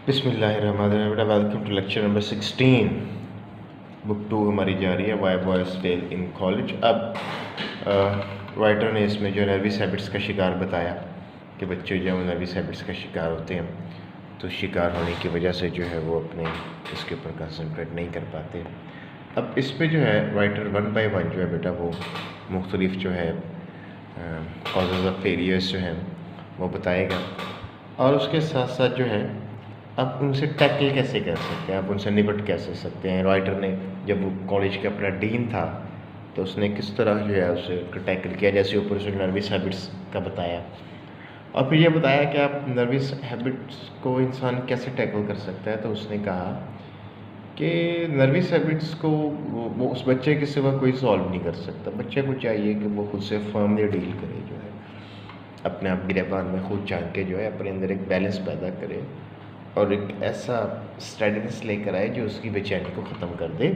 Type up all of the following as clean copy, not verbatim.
बिस्मिल्लाहिर्रहमानिर्रहीम। बेटा welcome to lecture number 16। Book 2 हमारी जा रही है, why boys fail in college. अब राइटर ने इसमें जो नर्वस हैबिट्स का शिकार बताया कि बच्चे जो है नर्वस हैबिट्स का शिकार होते हैं, तो शिकार होने की वजह से जो है वो अपने इसके ऊपर कंसंट्रेट नहीं कर पाते। अब इस पे जो है राइटर 1 बाय 1 जो है बेटा वो मुख्तलिफ जो है कॉजेज़ ऑफ फेलियर्स जो हैं वो बताएगा, और उसके साथ साथ जो है आप उनसे टैकल कैसे कर सकते हैं, आप उनसे निपट कैसे सकते हैं। राइटर ने जब वो कॉलेज का अपना डीन था तो उसने किस तरह जो है उसे टैकल किया, जैसे ऊपर उसने नर्वस हैबिट्स का बताया, और फिर ये बताया कि आप नर्वस हैबिट्स को इंसान कैसे टैकल कर सकता है। तो उसने कहा कि नर्वस हैबिट्स को वो उस बच्चे के सिवा कोई सॉल्व नहीं कर सकता। बच्चे को चाहिए कि वो खुद से फर्मली डील करे, जो है अपने आप गिरबान में खुद जान के जो है अपने अंदर एक बैलेंस पैदा करे और एक ऐसा स्ट्रेटजीज लेकर आए जो उसकी बेचैनी को ख़त्म कर दे।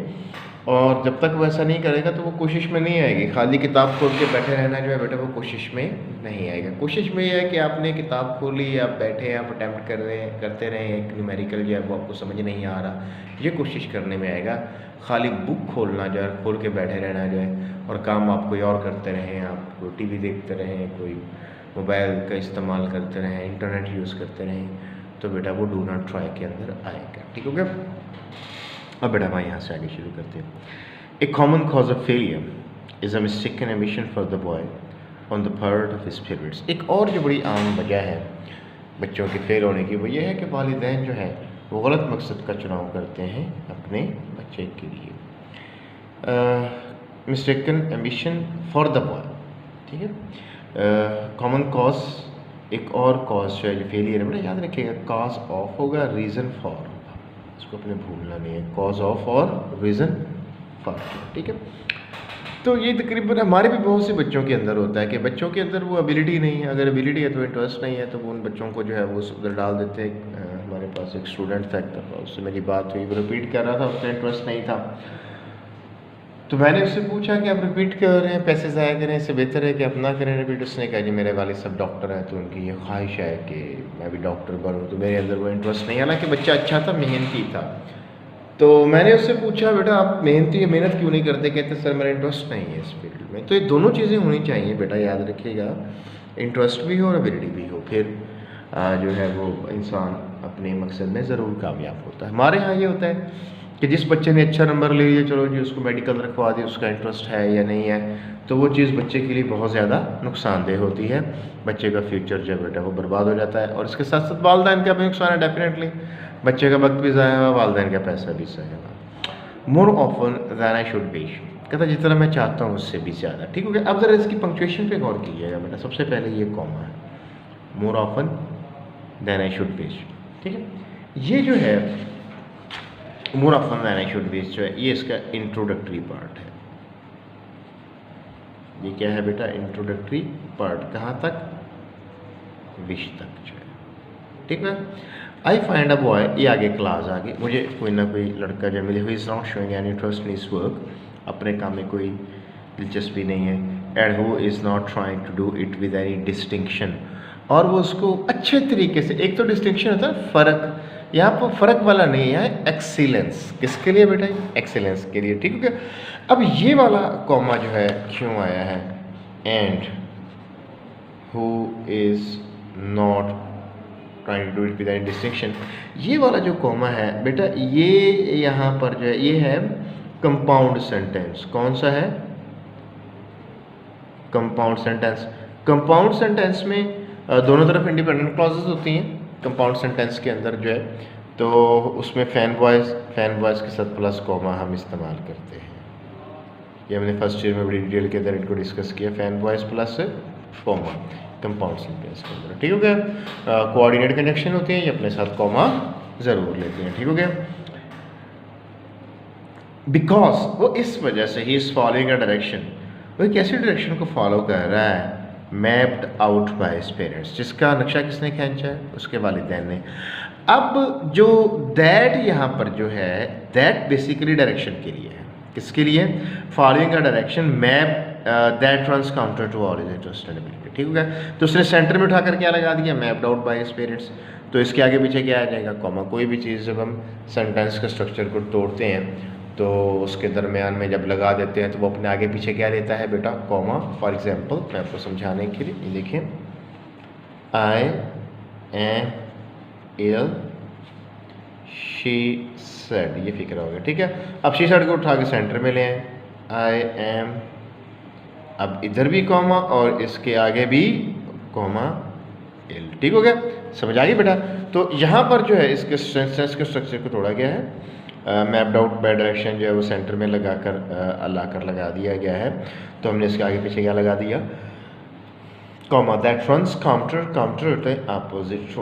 और जब तक वो ऐसा नहीं करेगा तो वो कोशिश में नहीं आएगी। खाली किताब खोल के बैठे रहना जो है बेटा वो कोशिश में नहीं आएगा। कोशिश में ये है कि आपने किताब खोली, आप बैठे हैं, आप अटैम्प्ट कर रहे हैं, करते रहें, एक न्यूमेरिकल जो है वो आपको समझ नहीं आ रहा, ये कोशिश करने में आएगा। खाली बुक खोलना जो है, खोल के बैठे रहना जो है, और काम आप कोई और करते रहें, आप कोई टीवी देखते रहें, कोई मोबाइल का इस्तेमाल करते रहें, इंटरनेट यूज़ करते रहें, तो बेटा वो डू नॉट ट्राई के अंदर आएगा। ठीक हो गया। अब बेटा हम यहाँ से आगे शुरू करते हैं। A common cause of failure is a mistaken ambition for the boy on the part of his parents. एक और जो बड़ी आम वजह है बच्चों के फेल होने की, वो ये है कि वालिदैन जो है वो गलत मकसद का चुनाव करते हैं अपने बच्चे के लिए। Mistaken ambition for the boy, ठीक है। कॉमन कॉज, एक और कॉज जो है जो फेलियर है बेटा याद रखिएगा, कॉज ऑफ होगा, रीज़न फॉर होगा, इसको अपने भूलना नहीं है। कॉज ऑफ और रीज़न फॉर, ठीक है। तो ये तकरीबन हमारे भी बहुत से बच्चों के अंदर होता है कि बच्चों के अंदर वो एबिलिटी नहीं है। अगर एबिलिटी है तो इंटरेस्ट नहीं है, तो वो उन बच्चों को जो है वो उधर डाल देते हैं। हमारे पास एक स्टूडेंट था, एक दफ़ा उससे मेरी बात हुई, वो रिपीट कर रहा था, उसका इंटरेस्ट नहीं था। तो मैंने उससे पूछा कि आप रिपीट कर रहे हैं, पैसे ज़ाया करें, इससे बेहतर है कि आप ना करें रिपीट। उसने कहा जी मेरे वालिद साहब डॉक्टर हैं, तो उनकी ये ख्वाहिश है कि मैं भी डॉक्टर बनूँ। तो मेरे अंदर वो इंटरेस्ट नहीं, हालांकि बच्चा अच्छा था, मेहनती था। तो मैंने उससे पूछा बेटा आप मेहनती या मेहनत क्यों नहीं करते? कहते सर मेरा इंटरेस्ट नहीं है इस फील्ड में। तो ये दोनों चीज़ें होनी चाहिए बेटा, याद रखिएगा, इंटरेस्ट भी हो और एबिलिटी भी हो, फिर जो है वो इंसान अपने मकसद में ज़रूर कामयाब होता है। हमारे यहाँ ये होता है कि जिस बच्चे ने अच्छा नंबर ले लिया, चलो जी उसको मेडिकल रखवा दिया, उसका इंटरेस्ट है या नहीं है, तो वो चीज़ बच्चे के लिए बहुत ज़्यादा नुकसानदेह होती है। बच्चे का फ्यूचर जो बेटा वो बर्बाद हो जाता है, और इसके साथ साथ वालिदैन का भी नुकसान है डेफिनेटली। बच्चे का वक्त भी ज़ाया हुआ, वालिदैन का पैसा भी ज़ाया हुआ। More often than I should be, कहता जितना मैं चाहता हूँ उससे भी ज़्यादा। ठीक हो गया। अब ज़रा इसकी पंक्चुएशन पे गौर कीजिएगा बेटा। सबसे पहले ये कॉमा है, more often than I should be, ठीक है। ये जो है more often than I should be जो है ये इसका इंट्रोडक्टरी पार्ट है। ये क्या है बेटा? Introductory part. कहाँ तक? विश तक जो है, ठीक है। आई फाइंड अ बॉय, ये आगे क्लास आगे, मुझे कोई ना कोई लड़का जो मिले, who is not showing any interest in his work, अपने काम में कोई दिलचस्पी नहीं है। And who is not trying to do it with any distinction, और वो उसको अच्छे तरीके से, एक तो डिस्टिंक्शन होता है फ़र्क, यहाँ पर फ़र्क वाला नहीं है, एक्सीलेंस। किसके लिए बेटा? एक्सीलेंस के लिए, ठीक है। अब ये वाला कॉमा जो है क्यों आया है? And who is not trying to do it with any distinction, ये वाला जो कॉमा है बेटा, ये यहाँ पर जो है ये है कंपाउंड सेंटेंस। कौन सा है? Compound sentence. कंपाउंड सेंटेंस में दोनों तरफ इंडिपेंडेंट क्लॉजेस होती हैं कंपाउंड सेंटेंस के अंदर जो है, तो उसमें फैन वॉइस के साथ प्लस कॉमा हम इस्तेमाल करते हैं। ये हमने फर्स्ट ईयर में बड़ी डिटेल के अंदर इनको डिस्कस किया, fan voice plus comma compound sentence के अंदर, ठीक हो गया। कोऑर्डिनेट कंजंक्शन होते हैं, ये अपने साथ कॉमा ज़रूर लेते हैं, ठीक हो गया। बिकॉज, वो इस वजह से he is following a direction, वो एक ऐसी डायरेक्शन को फॉलो कर रहा है, mapped out by his parents, जिसका नक्शा किसने खींचा है? उसके वालिदैन ने। अब जो दैट यहाँ पर जो है, दैट बेसिकली डायरेक्शन के लिए है। किसके लिए? Following a direction map that runs counter to all is interest and ability. ठीक हो गया। तो उसने सेंटर में उठाकर क्या लगा दिया, mapped out by his parents. तो इसके आगे पीछे क्या आ जाएगा, कॉमा। कोई भी चीज़ जब हम सेंटेंस के स्ट्रक्चर को तोड़ते हैं तो उसके दरमियान में जब लगा देते हैं तो वो अपने आगे पीछे क्या लेता है बेटा, कॉमा। फॉर एग्जांपल मैं आपको समझाने के लिए देखिए, I am ill she said, ये फिक्र हो गया। ठीक है। अब शी सेड को उठा के सेंटर में ले आए, आई एम, अब इधर भी कॉमा और इसके आगे भी कॉमा इल। ठीक हो गया, समझ आ गई बेटा। तो यहाँ पर जो है इसके सेंटेंस के स्ट्रक्चर को तोड़ा गया है, मैप्ड आउट बाय डायरेक्शन जो है वो सेंटर में लगा कर लगा दिया गया है। तो हमने इसके आगे पीछे क्या लगा दिया, comma. That runs counter, counter होता है opposite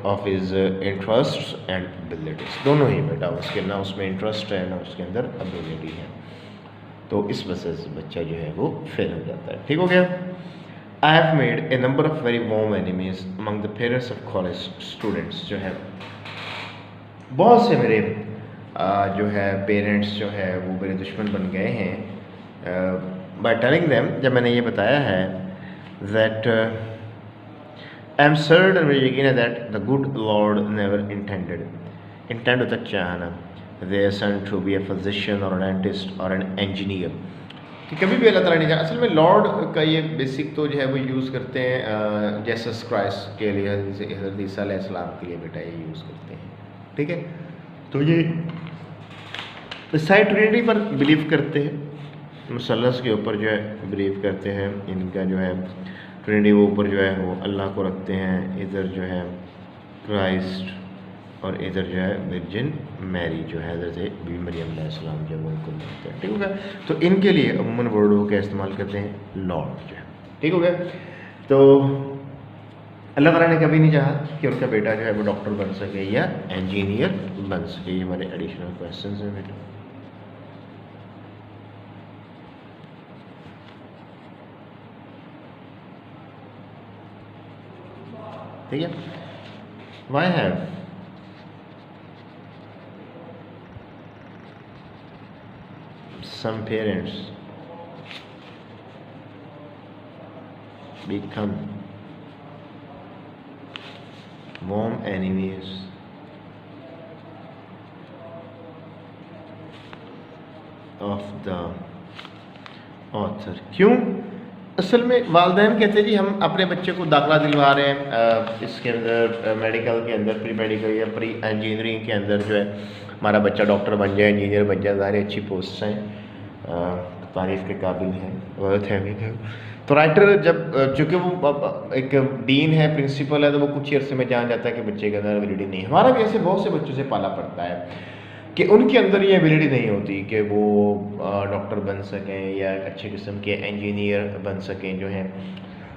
of his interest and abilities. दोनों ही बेटा, उसके ना उसमें इंटरेस्ट है ना उसके अंदर एबिलिटी है। तो इस वजह से बच्चा जो है वो फेल हो जाता है। ठीक हो गया। I have made a number of very warm enemies among the parents of college students. जो है बहुत से मेरे जो है पेरेंट्स जो है वो मेरे दुश्मन बन गए हैं बाय टेलिंग देम, जब मैंने ये बताया है दैट आई एम सर्टेन, मुझे यकीन है that the good Lord never intend होता चाहना their son to be a physician or a dentist or an engineer, कि कभी भी अल्लाह ताला नहीं चाहा। असल में लॉर्ड का ये बेसिक तो जो है वो यूज़ करते हैं जेसस क्राइस्ट के लिए, हज़रत ईसा अलैहिस्सलाम के लिए बेटा ये यूज़ करते हैं। ठीक है। तो ये ईसाई ट्रिनिटी पर बिलीव करते हैं, मुसल्लस के ऊपर जो है बिलीव करते हैं। इनका जो है ट्रिनिटी वो ऊपर जो है वो अल्लाह को रखते हैं, इधर जो है क्राइस्ट और इधर जो है वर्जिन मैरी जो है हज़रत बीबी मरियम अलैहिस्सलाम जब उनको मिलते हैं। ठीक हो गया। तो इनके लिए अमूमन वर्डों का इस्तेमाल करते हैं लॉर्ड जो है। ठीक हो गया। तो अल्लाह ताला ने कभी नहीं चाहा कि उनका बेटा जो है वो डॉक्टर बन सके या इंजीनियर बन सके। ये हमारे एडिशनल क्वेश्चन हैं बेटा। ठीक है। Why have some parents become warm enemies of the author। क्यों? असल में वालिदैन कहते हैं जी हम अपने बच्चे को दाखिला दिलवा रहे हैं इसके अंदर मेडिकल के अंदर, प्री मेडिकल या प्री इंजीनियरिंग के अंदर जो है हमारा बच्चा डॉक्टर बन जाए, इंजीनियर बन जाए, सारी अच्छी पोस्ट हैं, तारीफ़ के काबिल हैं, वर्थ है। तो राइटर जब चूँकि वो एक डीन है, प्रिंसिपल है, तो वो कुछ ही अरसे में जान जाता है कि बच्चे के अंदर एबिलिटी नहीं है। हमारा भी ऐसे बहुत से बच्चों से पाला पड़ता है कि उनके अंदर ये एबिलिटी नहीं होती कि वो डॉक्टर बन सकें या अच्छे किस्म के इंजीनियर बन सकें जो हैं।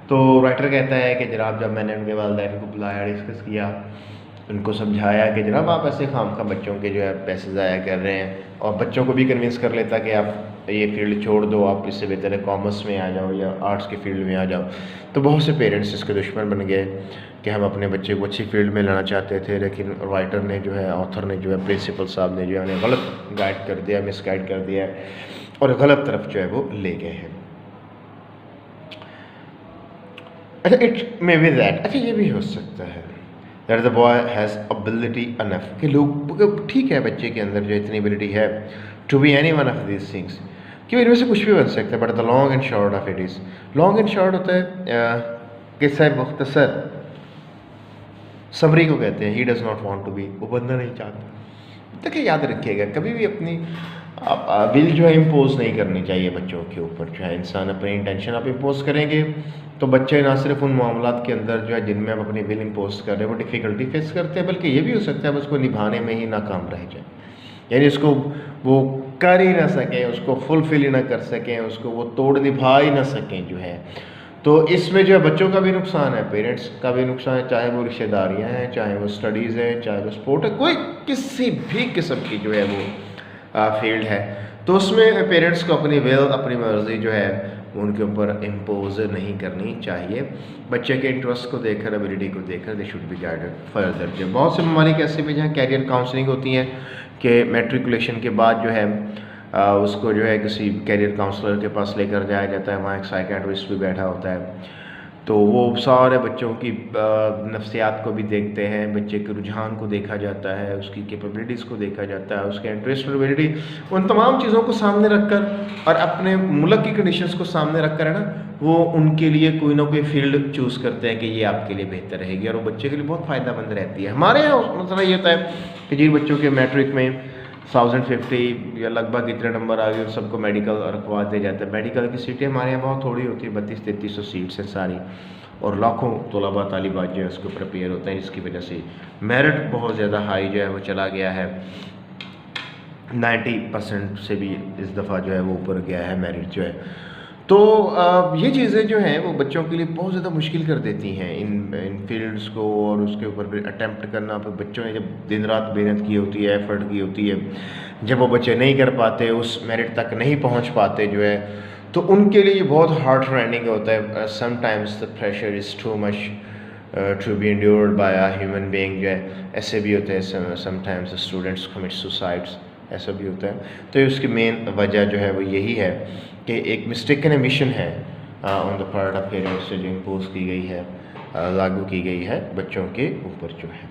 तो राइटर कहता है कि जनाब जब मैंने उनके वालिदैन को बुलाया, डिस्कस किया, उनको समझाया कि जनाब आप ऐसे खामखा बच्चों के जो है पैसे ज़ाया कर रहे हैं, और बच्चों को भी कन्विंस कर लेता कि आप ये फील्ड छोड़ दो, आप इससे बेहतर है कॉमर्स में आ जाओ या आर्ट्स के फील्ड में आ जाओ। तो बहुत से पेरेंट्स इसके दुश्मन बन गए कि हम अपने बच्चे को अच्छी फील्ड में लाना चाहते थे, लेकिन राइटर ने जो है, ऑथर ने जो है, प्रिंसिपल साहब ने जो है उन्हें गलत गाइड कर दिया, मिसगाइड कर दिया और गलत तरफ जो है वो ले गए हैं। अच्छा, इट मे बी दैट, अच्छा ये भी हो सकता है that the boy has ability enough, कि लोग ठीक है बच्चे के अंदर जो इतनी एबिलिटी है to be any one of this things, कि इनमें से कुछ भी बन सकता है। But the long and short of it is, long and short होता है किस्सा मुख्तसर, समरी को कहते हैं। He does not want to be, वो बनना नहीं चाहता। देखिए याद रखिएगा, कभी भी अपनी विल जो है इम्पोज नहीं करनी चाहिए बच्चों के ऊपर। जो है इंसान अपनी इंटेंशन आप इम्पोज करेंगे तो बच्चे ना सिर्फ उन मामलात के अंदर जो है जिनमें आप अपनी विल इम्पोज कर रहे हैं वो डिफ़िकल्टी फेस करते हैं, बल्कि ये भी हो सकता है आप उसको निभाने में ही नाकाम रह जाए, यानी उसको वो कर ही ना सकें, उसको फुलफिल ही ना कर सकें, उसको वो तोड़ निभा ही ना सकें जो है। तो इसमें जो है बच्चों का भी नुकसान है, पेरेंट्स का भी नुकसान है, चाहे वो रिश्तेदारियाँ हैं, चाहे वो स्टडीज़ है, चाहे वो स्पोर्ट है, कोई किसी भी किस्म की जो है वो फील्ड है। तो उसमें पेरेंट्स को अपनी विल, अपनी मर्ज़ी जो है उनके ऊपर इम्पोज नहीं करनी चाहिए। बच्चे के इंटरेस्ट को देखकर, एबिलिटी को देखकर they should be guided further. जो बहुत से ममालिक ऐसे में जहाँ कैरियर काउंसलिंग होती हैं कि मैट्रिकुलेशन के बाद जो है उसको जो है किसी कैरियर काउंसलर के पास लेकर जाया जाता है, वहाँ एक साइकेट्रिस्ट भी बैठा होता है, तो वो सारे बच्चों की नफ्सियात को भी देखते हैं, बच्चे के रुझान को देखा जाता है, उसकी कैपेबिलिटीज़ को देखा जाता है, उसके इंटरेस्ट और एबिलिटी, उन तमाम चीज़ों को सामने रखकर और अपने मुल्क की कंडीशंस को सामने रखकर है ना, वो उनके लिए कोई ना कोई फील्ड चूज़ करते हैं कि ये आपके लिए बेहतर रहेगी और वो बच्चे के लिए बहुत फ़ायदेमंद रहती है। हमारे यहाँ मसला ये होता है कि जिन बच्चों के मैट्रिक में 1050 या लगभग इतने नंबर आ गए उन सबको मेडिकल रखवा दिया जाता है। मेडिकल की सीटें हमारे यहाँ बहुत थोड़ी होती है, 3200-3300 सीट्स हैं सारी, और लाखों तलबा तालिबात जो है उसको प्रिपेयर होते हैं, जिसकी वजह से मेरिट बहुत ज़्यादा हाई जो है वो चला गया है, 90% से भी इस दफ़ा जो है वो ऊपर गया है मेरिट जो है। तो ये चीज़ें जो हैं वो बच्चों के लिए बहुत ज़्यादा मुश्किल कर देती हैं इन फील्ड्स को, और उसके ऊपर फिर अटैम्प्ट करना, फिर बच्चों ने जब दिन रात मेहनत की होती है, एफर्ट की होती है, जब वो बच्चे नहीं कर पाते, उस मेरिट तक नहीं पहुंच पाते जो है, तो उनके लिए बहुत हार्ड रनिंग होता है। Sometimes the pressure is too much to be endured by a human being जो है, ऐसे भी होते हैं। समटाइम्स स्टूडेंट्स कमिट सुसाइड्स, ऐसा भी होता है। तो उसकी मेन वजह जो है वो यही है कि एक मिस्टेकन एमिशन है on the part of parents जो इम्पोज की गई है, लागू की गई है बच्चों के ऊपर जो है।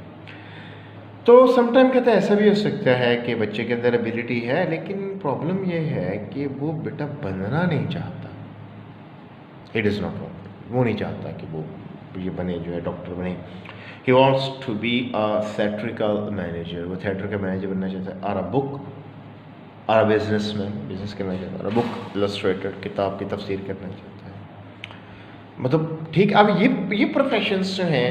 तो समटाइम कहते हैं ऐसा भी हो सकता है कि बच्चे के अंदर एबिलिटी है, लेकिन प्रॉब्लम ये है कि वो बेटा बनना नहीं चाहता। इट इज़ नॉट रॉन्ग, वो नहीं चाहता कि वो ये बने जो है डॉक्टर बने। He wants to be a theatrical manager, वो थिएटर का मैनेजर बनना चाहता है, और अ बुक और बिजनेस में बिजनेस करना चाहता है, और बुक इलस्ट्रेटर किताब की तफसीर करना चाहता है। मतलब ठीक, अब ये प्रोफेशंस जो हैं,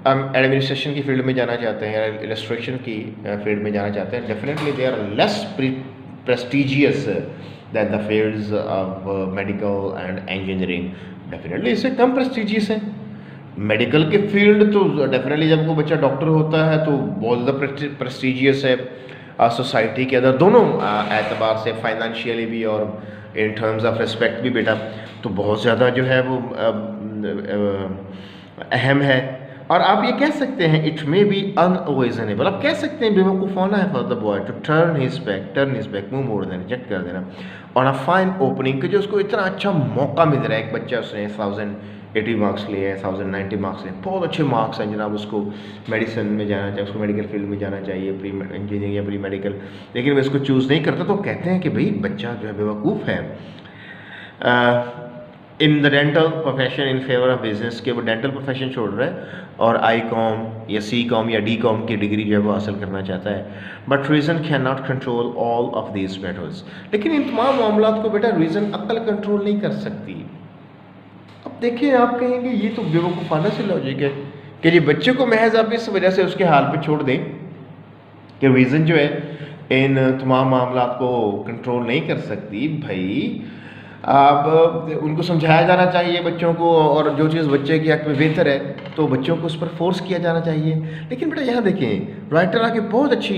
एडमिनिस्ट्रेशन की फील्ड में जाना चाहते हैं, इलस्ट्रेशन की फील्ड में जाना चाहते हैं, definitely they are less prestigious than the fields of medical and engineering. Definitely इससे कम प्रेस्टिजियस हैं। मेडिकल के फील्ड तो डेफिनेटली जब कोई बच्चा डॉक्टर होता है तो बहुत ज़्यादा प्रेस्टिजियस है सोसाइटी के अंदर, दोनों एतबार से, फाइनेंशियली भी और इन टर्म्स ऑफ रिस्पेक्ट भी बेटा, तो बहुत ज़्यादा जो है वो अहम है। और आप ये कह सकते हैं इट मे बी अनरीजनेबल, आप कह सकते हैं बेवकूफ़ाना है for the boy to turn his back, मुंह मोड़ देना, रिजेक्ट कर देना ऑन अ फाइन ओपनिंग, कि जो उसको इतना अच्छा मौका मिल रहा है। एक बच्चा उसने 1080 मार्क्स लिए हैं, 1090 मार्क्स लिए, बहुत अच्छे मार्क्स हैं जनाब, उसको मेडिसिन में जाना चाहिए, उसको मेडिकल फील्ड में जाना चाहिए, प्री इंजीनियरिंग या प्री मेडिकल, लेकिन वो इसको चूज़ नहीं करता। तो कहते हैं कि भाई बच्चा जो है बेवकूफ़ है। In the dental profession in favour of business, के वो डेंटल प्रोफेशन छोड़ रहा है और आई.कॉम या सी.कॉम या डी.कॉम की डिग्री जो है वो हासिल करना चाहता है। But reason can not control all of these matters, लेकिन इन तमाम मामला को बेटा रीज़न अक्ल कंट्रोल नहीं कर सकती। अब देखिए, आप कहेंगे ये तो बेवकूफ़ाना से लॉजिक है कि ये बच्चे को महज आप इस वजह से उसके हाल पे छोड़ दें कि रीज़न जो है इन तमाम मामला को कंट्रोल नहीं कर सकती। भाई अब उनको समझाया जाना चाहिए बच्चों को, और जो चीज़ बच्चे के हक़ में बेहतर है तो बच्चों को उस पर फोर्स किया जाना चाहिए। लेकिन बेटा यहाँ देखें, राइटर आके बहुत अच्छी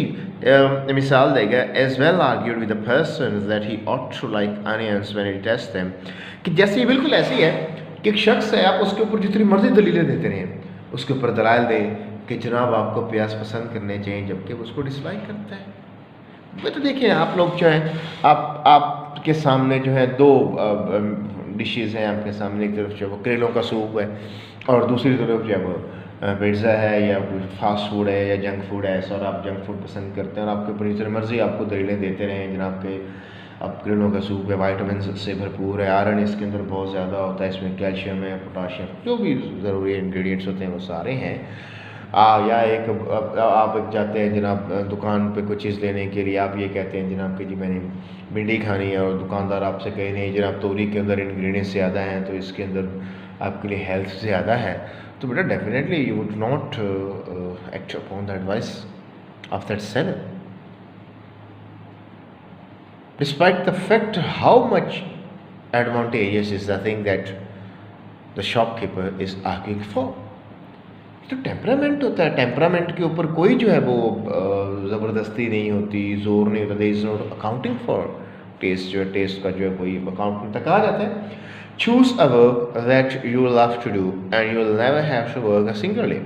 मिसाल देगा, as well argued with the person that he ought to like onions when he taste them, कि जैसे ये बिल्कुल ऐसी है कि एक शख्स है, आप उसके ऊपर जितनी मर्जी दलीलें देते रहें, उसके ऊपर दलाइल दें कि जनाब आपको प्याज पसंद करने चाहिए, जबकि वो उसको डिसलाइक करता है। वो तो देखिए, आप लोग जो है आपके सामने जो है दो डिशेज़ हैं आपके सामने, एक तरफ जो वो करेलों का सूप है और दूसरी तरफ जो है वो पिज़्ज़ा है या फास्ट फूड है या जंक फूड है ऐसा, और आप जंक फूड पसंद करते हैं और आपके ऊपर जितनी मर्जी आपको दलीलें देते रहें जनाब के अब करेलों का सूप है, वाइटामिन से भरपूर है, आयरन इसके अंदर बहुत ज़्यादा होता है, इसमें कैल्शियम है, पोटाशियम, जो भी ज़रूरी इंग्रेडिएंट्स होते हैं वो सारे हैं। या आप जाते हैं जनाब दुकान पे कुछ चीज़ लेने के लिए, आप ये कहते हैं जनाब कि जी मैंने भिंडी खानी है, और दुकानदार आपसे कहे नहीं जनाब तोरी के अंदर इंग्रेडिएंट्स ज़्यादा हैं तो इसके अंदर आपके लिए हेल्थ ज़्यादा है, तो बेटा definitely you would not act upon the advice of that seller despite the fact how much advantageous is the thing that the shopkeeper is arguing for। तो टेम्परामेंट होता है, टेम्परामेंट के ऊपर कोई जो है वो ज़बरदस्ती नहीं होती, जोर नहीं होता। Is not accounting for taste, जो है टेस्ट का जो है कोई अकाउंट तक आ जाता है। Choose a work that you love to do and you will never have to work a single day.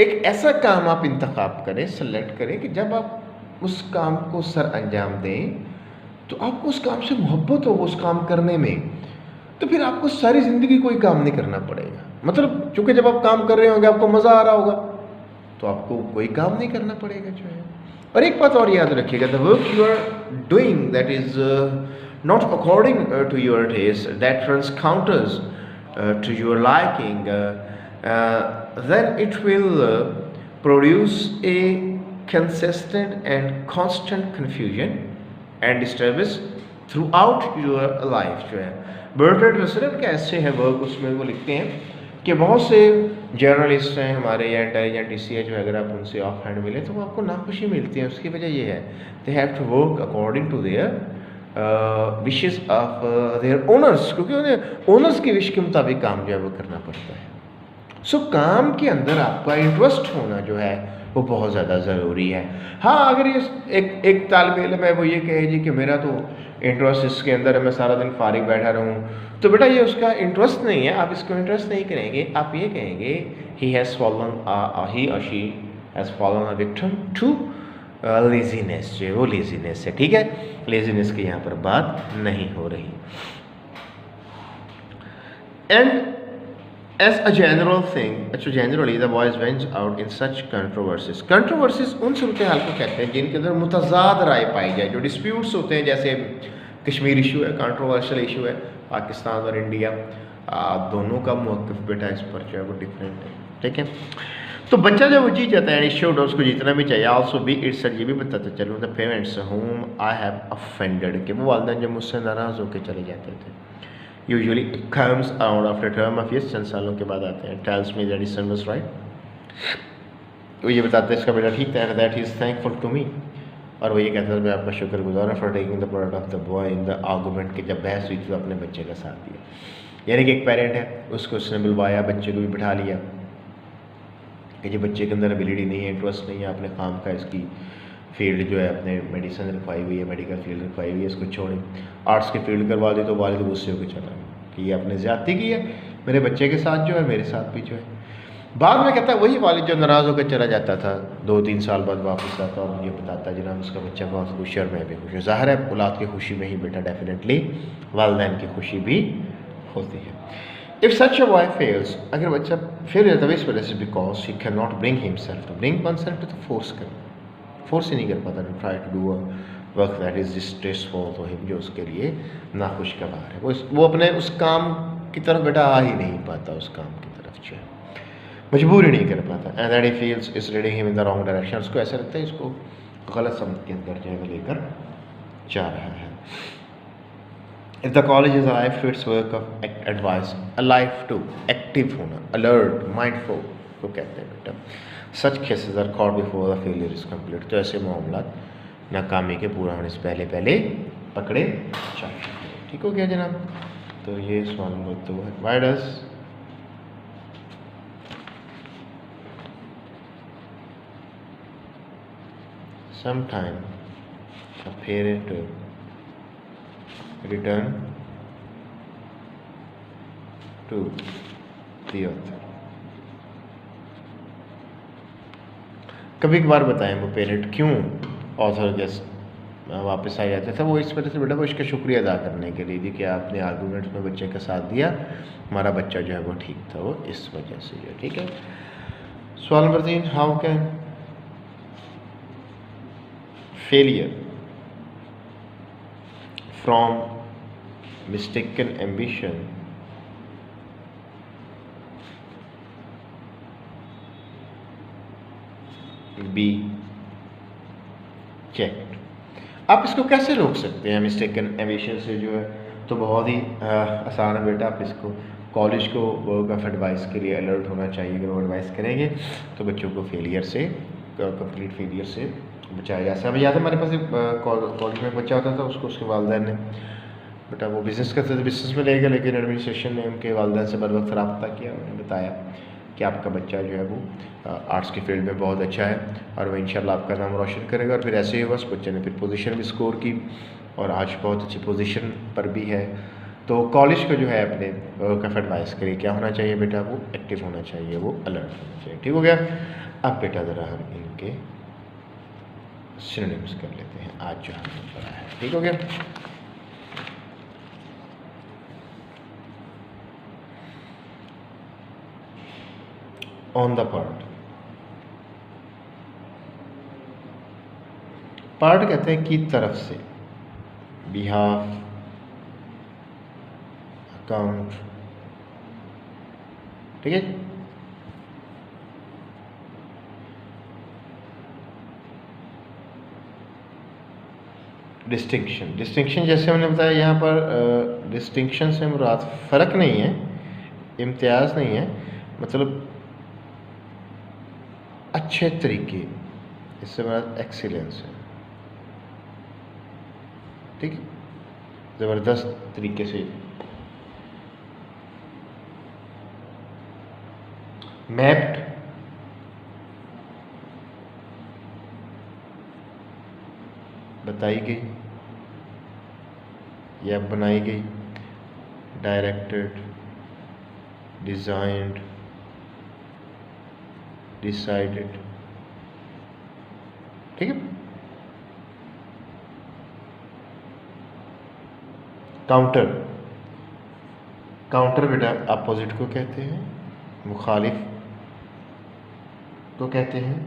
एक ऐसा काम आप इंतखाब करें, सेलेक्ट करें कि जब आप उस काम को सर अंजाम दें तो आपको उस काम से मोहब्बत हो उस काम करने में, तो फिर आपको सारी ज़िंदगी कोई काम नहीं करना पड़ेगा। मतलब चूँकि जब आप काम कर रहे होंगे आपको मज़ा आ रहा होगा, तो आपको कोई काम नहीं करना पड़ेगा जो है। और एक बात और याद रखिएगा, the work you are doing that is not according to your taste, that runs counters to your liking, then it will produce a consistent and constant confusion and disturbance throughout your life जो है। बर्टरांड Russell के ऐसे हैं work, उसमें वो लिखते हैं कि बहुत से जर्नलिस्ट हैं हमारे या इंटेलिजेंट इसलिए जो है, अगर आप उनसे ऑफ हैंड मिले तो वो आपको नाखुशी मिलती है। उसकी वजह ये है, they have to work according to their wishes of their owners, क्योंकि उन्हें ओनर्स की विश के मुताबिक काम जो है वो करना पड़ता है। सो काम के अंदर आपका इंटरेस्ट होना जो है वो बहुत ज़्यादा ज़रूरी है। हाँ, अगर ये एक तालिब इल्म है वो ये कहे जी कि मेरा तो इंटरेस्ट इसके अंदर है, मैं सारा दिन फारिग बैठा रहूँ, तो बेटा ये उसका इंटरेस्ट नहीं है, आप इसको इंटरेस्ट नहीं करेंगे। आप ये कहेंगे ही हैज़ फॉलन, ही और she has fallen a victim to laziness, जो वो लेजीनेस है। ठीक है, लेजीनेस की यहाँ पर बात नहीं हो रही। And as a general thing, actually generally the boys went out in such controversies. Controversies उन सूरत हाल को कहते हैं जिनके अंदर मुतज़ाद राय पाई जाए, जो डिस्प्यूट्स होते हैं, जैसे कश्मीर इशू है, कंट्रोवर्शियल इशू है, पाकिस्तान और इंडिया दोनों का मौक़िफ़ बेटा इस पर जो है वो डिफरेंट है। ठीक है, तो बच्चा जब वो जीत जाता है इशू, उसको जीतना भी चाहिए। आल्सो बी इट्स, ये भी बताते चलूँ, the parents home I have offended, कि वो वालिदैन जब मुझसे नाराज़ होकर चले जाते थे, usually comes around after term of years, चंद सालों के बाद आते हैं, tells me that his son was right, वो ये बताते हैं इसका बेटा ठीक था, that he is thankful to me, और वो ये कहता है मैं आपका शुक्रगुजार हूँ for taking the product of the boy in the argument, कि जब बहस हुई थी तो अपने बच्चे का साथ दिया। यानी कि एक पेरेंट है, उसको उसने बुलवाया, बच्चे को भी बिठा लिया कि जो बच्चे के अंदर एबिलिटी नहीं है, इंटरेस्ट नहीं है, अपने काम का, इसकी फील्ड जो है अपने मेडिसिन रखवाई हुई है, मेडिकल फील्ड रखवाई हुई है, इसको छोड़े आर्ट्स की फील्ड करवा दी, तो वालिद गुस्से होकर चला कि ये आपने ज़्यादती की है मेरे बच्चे के साथ जो है, मेरे साथ भी जो है। बाद में कहता है वही वालिद जो नाराज़ होकर चला जाता था, 2-3 साल बाद वापस आता और मुझे बताता जनाब उसका बच्चा बहुत खुश है और मैं भी खुश हूँ। ज़ाहिर है औलाद की खुशी में ही बेटा डेफिनेटली वालिदैन की खुशी भी होती है। If such a boy fails, अगर बच्चा फेल होता है इस वजह से because he can not bring himself to bring oneself to force ही नहीं कर पाता, try to do a work that is distressful for him, जो उसके लिए नाखुशगवार है, वो अपने उस काम की तरफ बेटा आ ही नहीं पाता, उस काम की तरफ जो है मजबूर ही नहीं कर पाता। And that he feels is leading him in the wrong direction, उसको ऐसा लगता है इसको गलत समझ के अंदर जो है लेकर जा रहा है। If the college is a life to its work of advice, a life to active होना, अलर्ट, माइंडफुल को कहते हैं बेटा। Such cases are called before the failure is complete, तो ऐसे मामला नाकामी के पूरा होने से पहले पहले पकड़े जाते। ठीक हो गया जनाब, तो ये सवाल नंबर 2 है। Why does sometime a parent return to the author, कभी कभार बताएं वो पेरेंट क्यों ऑथर के वापस आ जाता था। वो इस वजह से बेटा वो इसका शुक्रिया अदा करने के लिए कि आपने आर्गूमेंट्स में बच्चे का साथ दिया, हमारा बच्चा जो है वो ठीक था, वो इस वजह से जो ठीक है। सवाल number 3, how can failure from mistaken ambition be checked, आप इसको कैसे रोक सकते हैं मिस्टेकन एम्बिशन से जो है, तो बहुत ही आसान है बेटा। आप इसको कॉलेज को वर्क ऑफ एडवाइस के लिए अलर्ट होना चाहिए, अगर वो एडवाइस करेंगे तो बच्चों को फेलियर से, कंप्लीट फेलियर से बचाया जा सकता है। याद है हमारे पास कॉलेज में बच्चा होता था, उसको उसके वालिदैन ने बेटा वो बिज़नेस करते थे, बिज़नेस में ले गए, लेकिन एडमिनिस्ट्रेशन ने उनके वालिदैन से बर वक्त रब्ता किया, उन्होंने बताया कि आपका बच्चा जो है वो आर्ट्स की फील्ड में बहुत अच्छा है और वह इंशाल्लाह आपका नाम रोशन करेगा। और फिर ऐसे ही हुआ, उस बच्चे ने फिर पोजीशन भी स्कोर की और आज बहुत अच्छी पोजीशन पर भी है। तो कॉलेज को जो है अपने वर्क ऑफ एडवाइस के लिए क्या होना चाहिए बेटा, वो एक्टिव होना चाहिए, वो अलर्ट होना चाहिए। ठीक हो गया। अब बेटा ज़रा हम इनके सिनोनिम्स कर लेते हैं आज जो हमने पढ़ा है। ठीक हो गया। ऑन द पार्ट, पार्ट कहते हैं की तरफ से, बिहाफ, अकाउंट। ठीक है। डिस्टिंक्शन, डिस्टिंक्शन जैसे हमने बताया यहाँ पर डिस्टिंक्शन से मुराद फ़र्क नहीं है, इम्तियाज़ नहीं है, मतलब अच्छे तरीके, इससे मुराद एक्सीलेंस है। ठीक है, ज़बरदस्त तरीके से। मैप्ड, बताई गई या बनाई गई। Directed, designed, decided. ठीक है। काउंटर, काउंटर बेटा अपोजिट को कहते हैं, मुखालिफ को कहते हैं।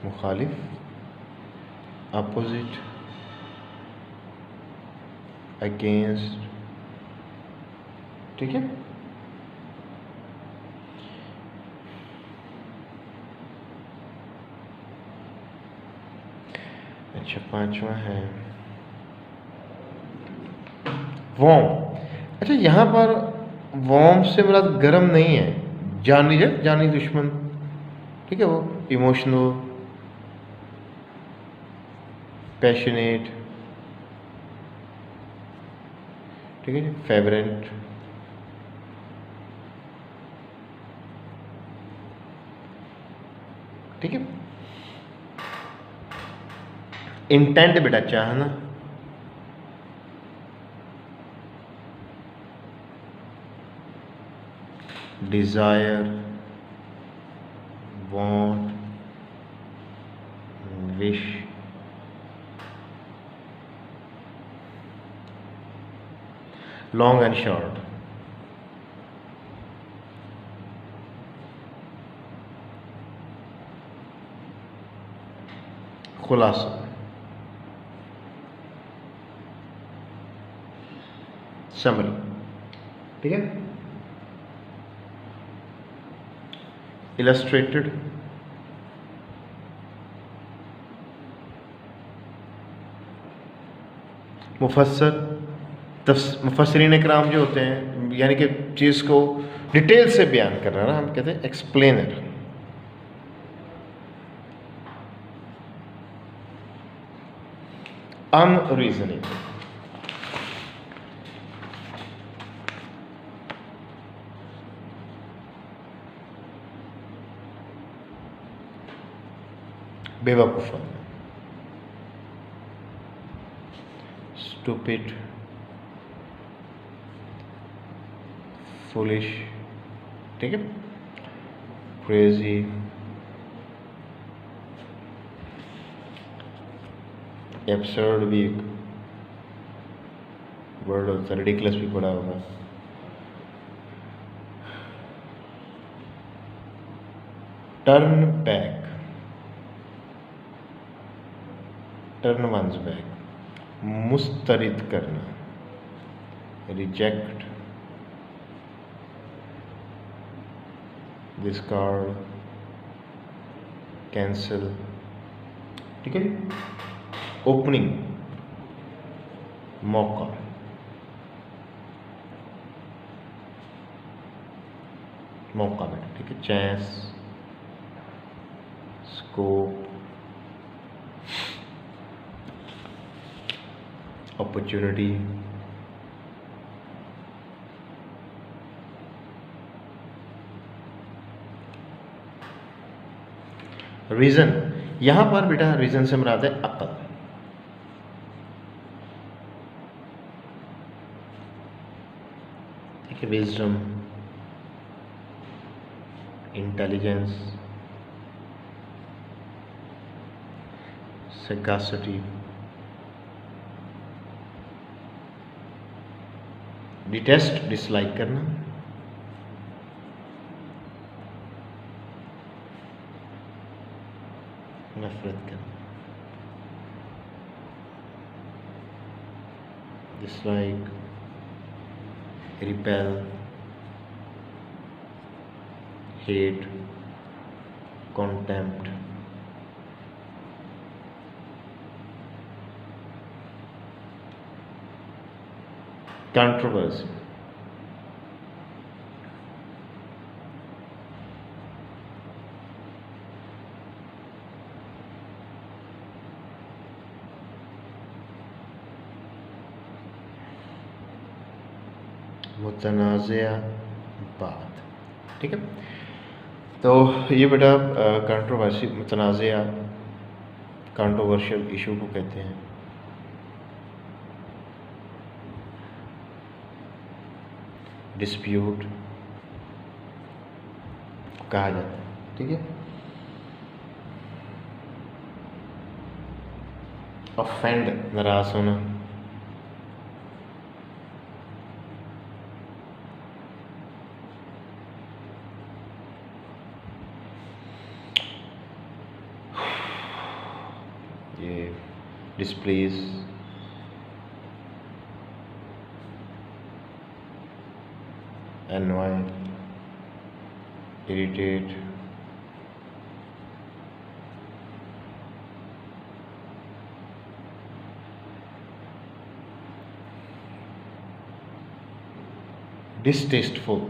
मुखालिफ, अपोजिट, अगेंस्ट। ठीक है। अच्छा, पांचवा है वॉर्म। अच्छा, यहाँ पर वॉर्म से मुराद गर्म नहीं है, जानी है, जानी दुश्मन। ठीक है, वो इमोशनल, पैशनेट। ठीक है, फेवरेंट। ठीक है। इंटेंट बेटा चाहना। Desire, want, wish. Long and short. खुलासा। समरी। ठीक है। इलस्ट्रेटेड, मुफस्सर। मुफस्सरीन इकराम जो होते हैं, यानी कि चीज़ को डिटेल से बयान करना ना, हम कहते हैं एक्सप्लेनर। अनरीजनिंग, बेवकूफ़ा। Stupid, foolish. ठीक है। क्रेजी, एब्सर्ड भी एक वर्ड होता है, रिडिकुलस भी पड़ा होगा। Turn back, turn once back. मुस्तरिद करना, रिजेक्ट, डिस्कार्ड, कैंसिल। ठीक है। ओपनिंग, मौका। मौका में। ठीक है। Chance, scope, opportunity. रीजन, यहां पर बेटा रीजन से मुराद है अक्ल। ठीक है। Wisdom, intelligence, sagacity, detest dislike करना, नफरत करना, dislike, repel, hate, contempt, controversy, मुतनाज़िया बात। ठीक है, तो ये बेटा कंट्रोवर्सी, मुतनाज़िया, कंट्रोवर्शियल इशू को कहते हैं। डिस्प्यूट कहा जाता है। ठीक है, ऑफेंड, नाराज होना, ये displace, annoy, irritate, distasteful,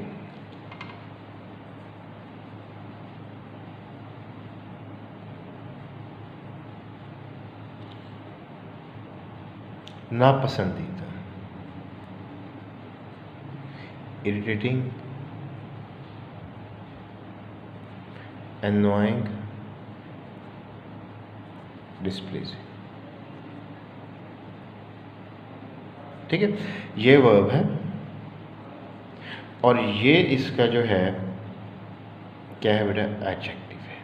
नापसंदीदा, irritating, annoying, displeasing। ठीक है, ये वर्ब है और ये इसका जो है क्या है बेटा, एडजेक्टिव है।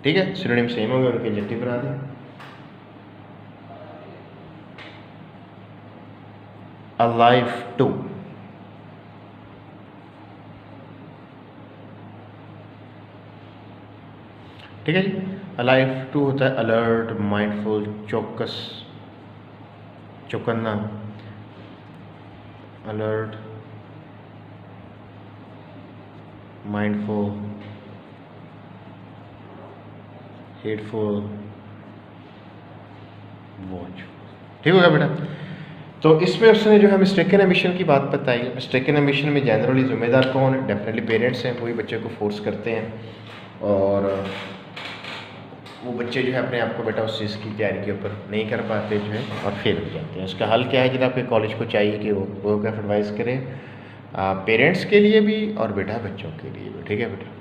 ठीक है, सिनोनिम सेम हो गया, उनके एडजेक्टिव बना दें। alive to, ठीक है जी। अलाइव टू होता है अलर्ट, माइंडफुल, चौकस, चौकन्ना, अलर्ट, माइंडफुल, हेटफुल, वॉचफुल। ठीक होगा बेटा। तो इसमें उसने जो है मिस्टेकन एमिशन की बात बताई। मिस्टेकन एमिशन में जनरली जिम्मेदार कौन है? डेफिनेटली पेरेंट्स हैं, वही बच्चे को फोर्स करते हैं और वो बच्चे जो है अपने आप को बेटा उस चीज़ की तैयारी के ऊपर नहीं कर पाते जो है और फेल हो जाते हैं। इसका हल क्या है? जब आपके कॉलेज को चाहिए कि वो क्या एडवाइस करें पेरेंट्स के लिए भी और बेटा बच्चों के लिए भी। ठीक है बेटा।